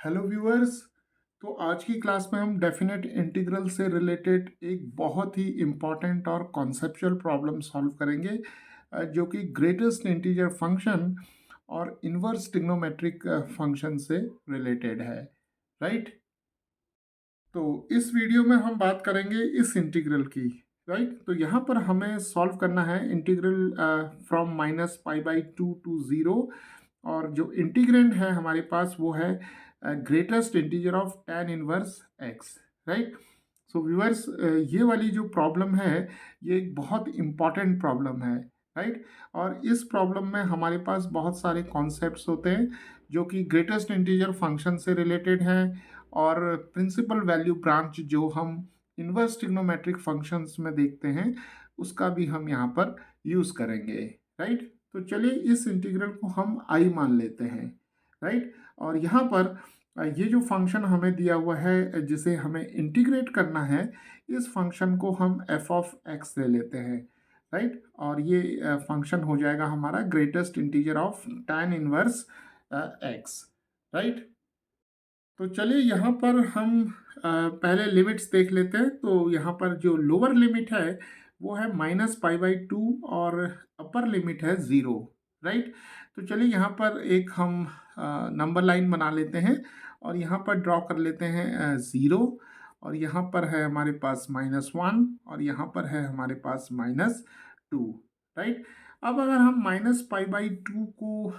Hello viewers. तो आज की क्लास में हम डेफिनेट इंटीग्रल से रिलेटेड एक बहुत ही इम्पॉर्टेंट और कॉन्सेप्चुअल प्रॉब्लम सॉल्व करेंगे, जो कि ग्रेटेस्ट इंटीजर फंक्शन और इनवर्स ट्रिग्नोमेट्रिक फंक्शन से रिलेटेड है। राइट। तो इस वीडियो में हम बात करेंगे इस इंटीग्रल की। राइट। तो यहाँ पर हमें सॉल्व करना है इंटीग्रल फ्रॉम -π/2 to 0, और जो इंटीग्रेंड है हमारे पास वो है greatest integer of tan inverse x। Right. So viewers, ये वाली जो प्रॉब्लम है ये एक बहुत इम्पॉर्टेंट प्रॉब्लम है। राइट। और इस प्रॉब्लम में हमारे पास बहुत सारे कॉन्सेप्ट्स होते हैं जो कि ग्रेटेस्ट इंटीजर फंक्शन से रिलेटेड हैं, और प्रिंसिपल वैल्यू ब्रांच जो हम इनवर्स ट्रिग्नोमेट्रिक फंक्शंस में देखते हैं उसका भी हम यहाँ पर यूज़ करेंगे। राइट। तो चलिए इस इंटीग्रल को हम आई मान लेते हैं। राइट। और यहाँ पर ये जो फंक्शन हमें दिया हुआ है जिसे हमें इंटीग्रेट करना है, इस फंक्शन को हम एफ ऑफ एक्स ले लेते हैं। राइट। और ये फंक्शन हो जाएगा हमारा greatest integer of tan inverse x. Right. तो चलिए यहाँ पर हम पहले लिमिट्स देख लेते हैं। तो यहाँ पर जो लोअर लिमिट है वो है -π/2 और अपर लिमिट है 0। राइट। तो चलिए यहाँ पर एक हम नंबर लाइन बना लेते हैं और यहाँ पर ड्रॉ कर लेते हैं 0, और यहाँ पर है हमारे पास -1, और यहाँ पर है हमारे पास -2। राइट। अब अगर हम -π/2 को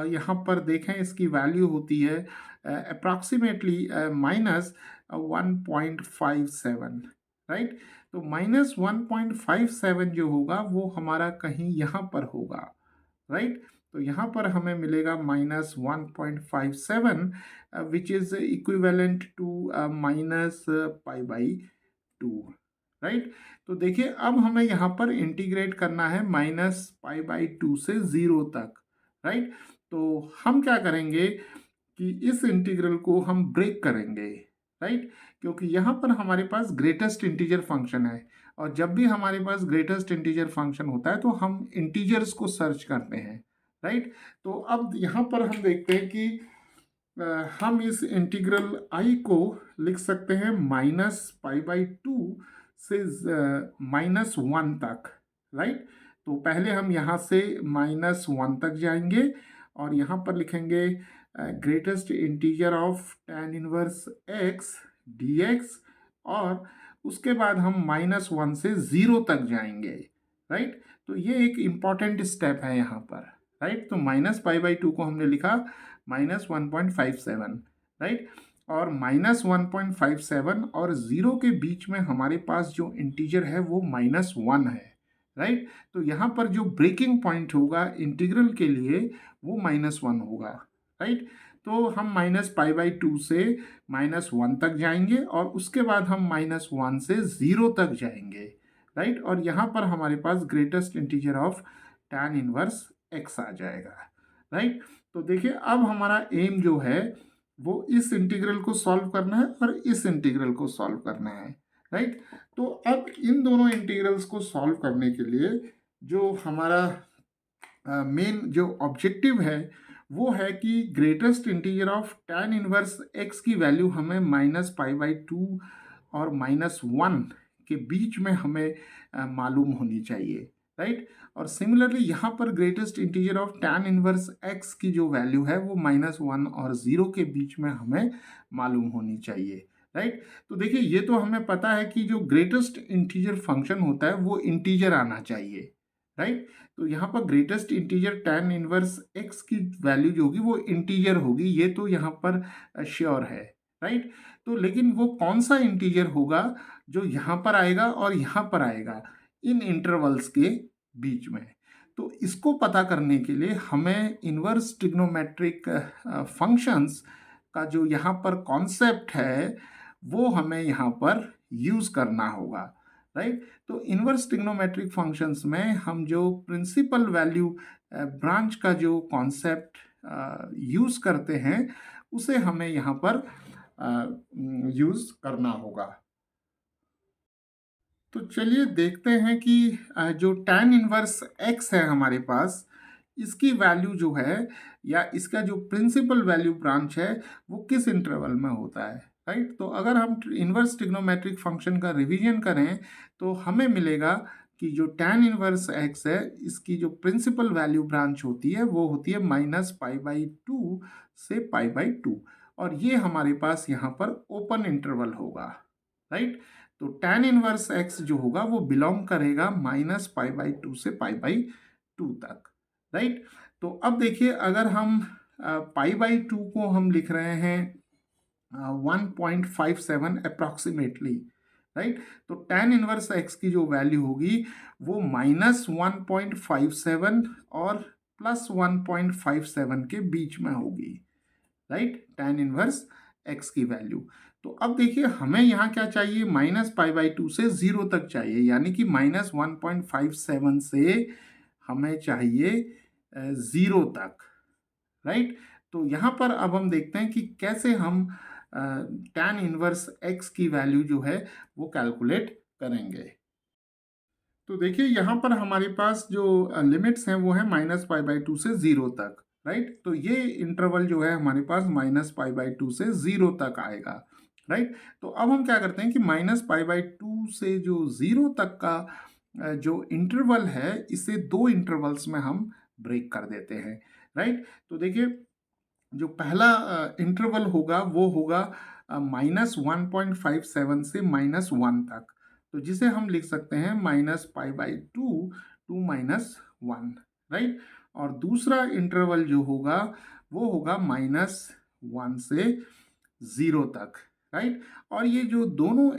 यहाँ पर देखें, इसकी वैल्यू होती है अप्रॉक्सीमेटली -1.57। राइट। तो -1.57 जो होगा वो हमारा कहीं यहाँ पर होगा। राइट। तो यहाँ पर हमें मिलेगा -1.57, which is equivalent to -π/2। Right. तो देखिए अब हमें यहाँ पर इंटीग्रेट करना है -π/2 से 0 तक। राइट। तो हम क्या करेंगे कि इस इंटीग्रल को हम ब्रेक करेंगे। राइट। क्योंकि यहाँ पर हमारे पास ग्रेटेस्ट इंटीजर फंक्शन है, और जब भी हमारे पास ग्रेटेस्ट इंटीजर फंक्शन होता है तो हम इंटीजर्स को सर्च करते हैं। राइट। तो अब यहाँ पर हम देखते हैं कि हम इस इंटीग्रल आई को लिख सकते हैं -π/2 से -1 तक। राइट। तो पहले हम यहाँ से -1 तक जाएंगे और यहाँ पर लिखेंगे greatest integer of tan inverse x dx, और उसके बाद हम -1 से 0 तक जाएंगे। राइट। तो ये एक इम्पॉर्टेंट स्टेप है यहाँ पर। राइट। तो -π/2 को हमने लिखा -1.57। राइट। और -1.57 और 0 के बीच में हमारे पास जो इंटीजर है वो -1 है। राइट। तो यहाँ पर जो ब्रेकिंग पॉइंट होगा इंटीग्रल के लिए वो -1 होगा। राइट। तो हम -π/2 से -1 तक जाएंगे और उसके बाद हम -1 से 0 तक जाएंगे। राइट। और यहाँ पर हमारे पास greatest integer of tan inverse x आ जाएगा। राइट। तो देखिए अब हमारा एम जो है वो इस इंटीग्रल को सॉल्व करना है और इस इंटीग्रल को सॉल्व करना है। राइट। तो अब इन दोनों इंटीग्रल्स को सॉल्व करने के लिए जो हमारा मेन जो ऑब्जेक्टिव है वो है कि greatest integer of tan inverse x की वैल्यू हमें -π/2 और -1 के बीच में हमें मालूम होनी चाहिए। राइट। और सिमिलरली यहाँ पर greatest integer of tan inverse x की जो वैल्यू है वो -1 और 0 के बीच में हमें मालूम होनी चाहिए। राइट। तो देखिए ये तो हमें पता है कि जो ग्रेटेस्ट इंटीजर फंक्शन होता है वो इंटीजर आना चाहिए। राइट। तो यहाँ पर greatest integer tan inverse x की वैल्यू जो होगी वो इंटीजर होगी, ये तो यहाँ पर श्योर है। राइट। तो लेकिन वो कौन सा इंटीजर होगा जो यहाँ पर आएगा और यहाँ पर आएगा इन इंटरवल्स के बीच में। तो इसको पता करने के लिए हमें इनवर्स ट्रिग्नोमेट्रिक फंक्शंस का जो यहाँ पर कॉन्सेप्ट है वो हमें यहाँ पर यूज़ करना होगा। राइट। तो इनवर्स ट्रिग्नोमेट्रिक फंक्शंस में हम जो प्रिंसिपल वैल्यू ब्रांच का जो कॉन्सेप्ट यूज़ करते हैं उसे हमें यहाँ पर यूज़ करना होगा। तो चलिए देखते हैं कि जो tan इनवर्स x है हमारे पास, इसकी वैल्यू जो है या इसका जो प्रिंसिपल वैल्यू ब्रांच है वो किस इंटरवल में होता है, राइट। तो अगर हम इन्वर्स ट्रिग्नोमेट्रिक फंक्शन का रिवीजन करें तो हमें मिलेगा कि जो tan इनवर्स x है इसकी जो प्रिंसिपल वैल्यू ब्रांच होती है वो होती है -π/2 से π/2, और ये हमारे पास यहाँ पर ओपन इंटरवल होगा, राइट। तो tan इनवर्स x जो होगा वो बिलोंग करेगा -π/2 से π/2 तक, राइट। तो अब देखिए अगर हम π/2 को हम लिख रहे हैं 1.57 अप्रॉक्सीमेटली, राइट। तो tan इनवर्स x की जो वैल्यू होगी वो -1.57 और +1.57 के बीच में होगी, राइट, tan इनवर्स x की वैल्यू। तो अब देखिए हमें यहाँ क्या चाहिए, -π/2 से 0 तक चाहिए, यानी कि -1.57 से हमें चाहिए 0 तक, राइट। तो यहाँ पर अब हम देखते हैं कि कैसे हम tan इनवर्स x की वैल्यू जो है वो कैलकुलेट करेंगे। तो देखिए यहाँ पर हमारे पास जो लिमिट्स हैं वो है -π/2 से 0 तक, राइट। तो ये इंटरवल जो है हमारे पास -π/2 से 0 तक आएगा, राइट। तो अब हम क्या करते हैं कि -π/2 से जो 0 तक का जो इंटरवल है इसे दो इंटरवल्स में हम ब्रेक कर देते हैं, राइट। तो देखिए जो पहला इंटरवल होगा वो होगा -1.57 से -1 तक, तो जिसे हम लिख सकते हैं -π/2 टू -1, राइट। और दूसरा इंटरवल जो होगा वो होगा -1 से 0 तक, राइट। और ये जो दोनों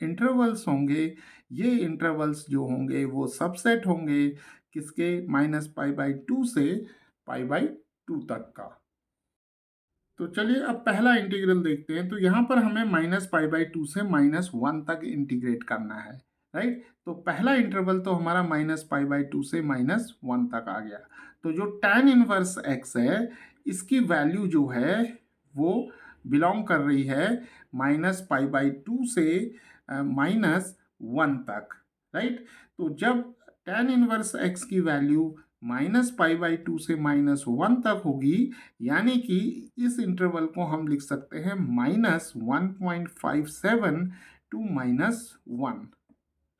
इंटरवल्स होंगे, ये इंटरवल्स जो होंगे वो सबसेट होंगे किसके, -π/2 से π/2 तक का। तो चलिए अब पहला इंटीग्रल देखते हैं। तो यहाँ पर हमें -π/2 से -1 तक इंटीग्रेट करना है, राइट। तो पहला इंटरवल तो हमारा -π/2 से -1 तक आ गया। तो जो tan इनवर्स x है इसकी वैल्यू जो है वो बिलोंग कर रही है -π/2 से -1 तक, राइट। तो जब tan इनवर्स x की वैल्यू -π/2 से -1 तक होगी, यानी कि इस इंटरवल को हम लिख सकते हैं -1.57 टू -1,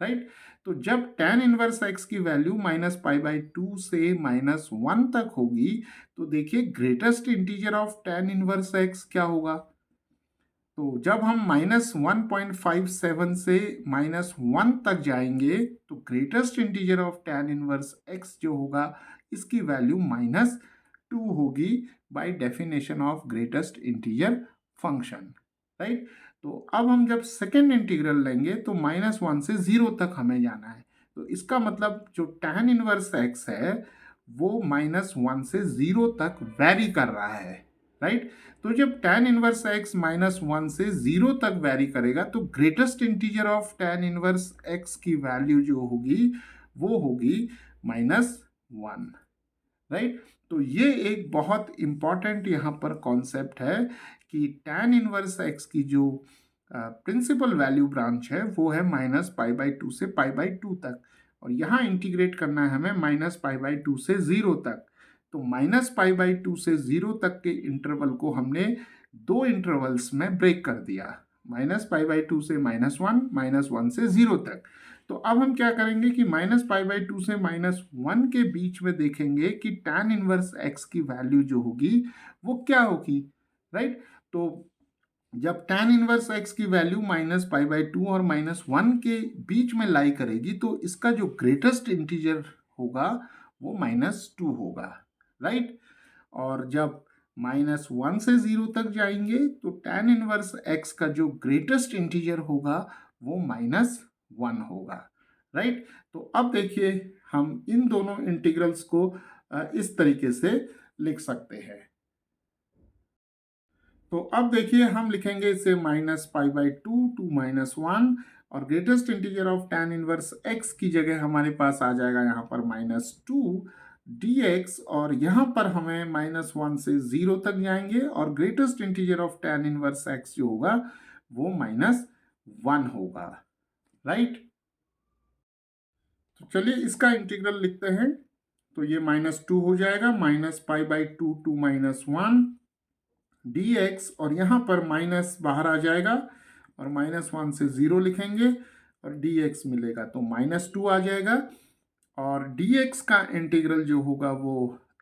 राइट। तो जब tan इनवर्स x की वैल्यू -π/2 से -1 तक होगी तो देखिए greatest integer of tan inverse x क्या होगा। तो जब हम -1.57 से -1 तक जाएंगे तो greatest integer of tan inverse x जो होगा इसकी वैल्यू -2 होगी by definition of greatest integer function, right. तो अब हम जब सेकेंड इंटीग्रल लेंगे तो -1 से 0 तक हमें जाना है। तो इसका मतलब जो tan इनवर्स x है वो -1 से 0 तक वेरी कर रहा है, राइट। तो जब tan इनवर्स x -1 से 0 तक वेरी करेगा तो greatest integer of tan inverse x की वैल्यू जो होगी वो होगी -1, राइट। तो ये एक बहुत इंपॉर्टेंट यहाँ पर कॉन्सेप्ट है कि tan इनवर्स x की जो प्रिंसिपल वैल्यू ब्रांच है वो है -π/2 से π/2 तक, और यहाँ इंटीग्रेट करना है हमें -π/2 से 0 तक। तो -π/2 से 0 तक के इंटरवल को हमने दो इंटरवल्स में ब्रेक कर दिया, -π/2 से -1, -1 से 0 तक। तो अब हम क्या करेंगे कि -π/2 से -1 के बीच में देखेंगे कि tan इनवर्स x की वैल्यू जो होगी वो क्या होगी, राइट। तो जब tan इनवर्स x की वैल्यू -π/2 और -1 के बीच में लाई करेगी तो इसका जो ग्रेटेस्ट इंटीजर होगा वो -2 होगा, राइट। और जब -1 से 0 तक जाएंगे तो tan इनवर्स x का जो ग्रेटेस्ट इंटीजर होगा वो -1 होगा, राइट। तो अब देखिए हम इन दोनों इंटीग्रल्स को इस तरीके से लिख सकते हैं। तो अब देखिए हम लिखेंगे इसे -π/2 टू -1, और greatest integer of tan inverse x की जगह हमारे पास आ जाएगा यहाँ पर -2 dx, और यहाँ पर हमें -1 से 0 तक जाएंगे और greatest integer of tan inverse x जो होगा वो -1 होगा, राइट। तो चलिए इसका इंटीग्रल लिखते हैं। तो ये -2 हो जाएगा, -π/2 टू -1 dx, और यहाँ पर माइनस बाहर आ जाएगा और -1 से 0 लिखेंगे और dx मिलेगा, तो -2 आ जाएगा और dx का इंटीग्रल जो होगा वो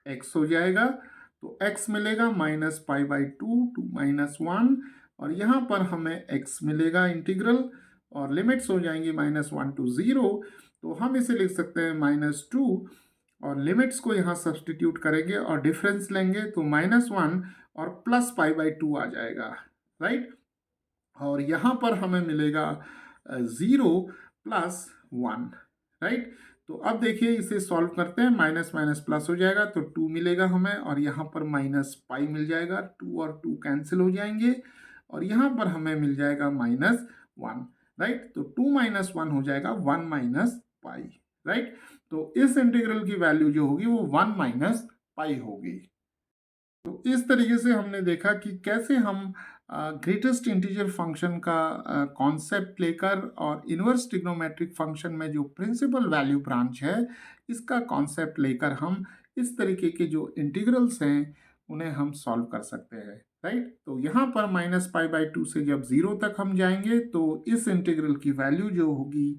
x हो जाएगा, तो x मिलेगा -π/2 टू -1, और यहाँ पर हमें x मिलेगा इंटीग्रल, और लिमिट्स हो जाएंगी -1 टू 0, तो हम इसे लिख सकते हैं -2, और लिमिट्स को यहाँ सब्सटीट्यूट करेंगे और डिफरेंस लेंगे तो -1 और +π/2 आ जाएगा, राइट। और यहाँ पर हमें मिलेगा 0 + 1, राइट। तो अब देखिए इसे सॉल्व करते हैं, माइनस माइनस प्लस हो जाएगा तो 2 मिलेगा हमें, और यहाँ पर -π मिल जाएगा, 2 और 2 कैंसिल हो जाएंगे, और यहाँ पर हमें मिल जाएगा -1, राइट। तो 2 - 1 हो जाएगा 1 - π, राइट। तो इस इंटीग्रल की वैल्यू जो होगी वो 1 - π होगी। तो इस तरीके से हमने देखा कि कैसे हम ग्रेटेस्ट इंटीजर फंक्शन का कॉन्सेप्ट लेकर और इन्वर्स ट्रिग्नोमेट्रिक फंक्शन में जो प्रिंसिपल वैल्यू ब्रांच है इसका कॉन्सेप्ट लेकर हम इस तरीके के जो इंटीग्रल्स हैं उन्हें हम सॉल्व कर सकते हैं, राइट। तो यहाँ पर -π/2 से जब 0 तक हम जाएंगे तो इस इंटीग्रल की वैल्यू जो होगी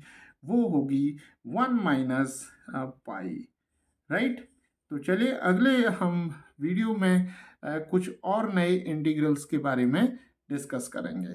वो होगी 1 - π, राइट। तो चलिए अगले हम वीडियो में कुछ और नए इंटीग्रल्स के बारे में डिस्कस करेंगे।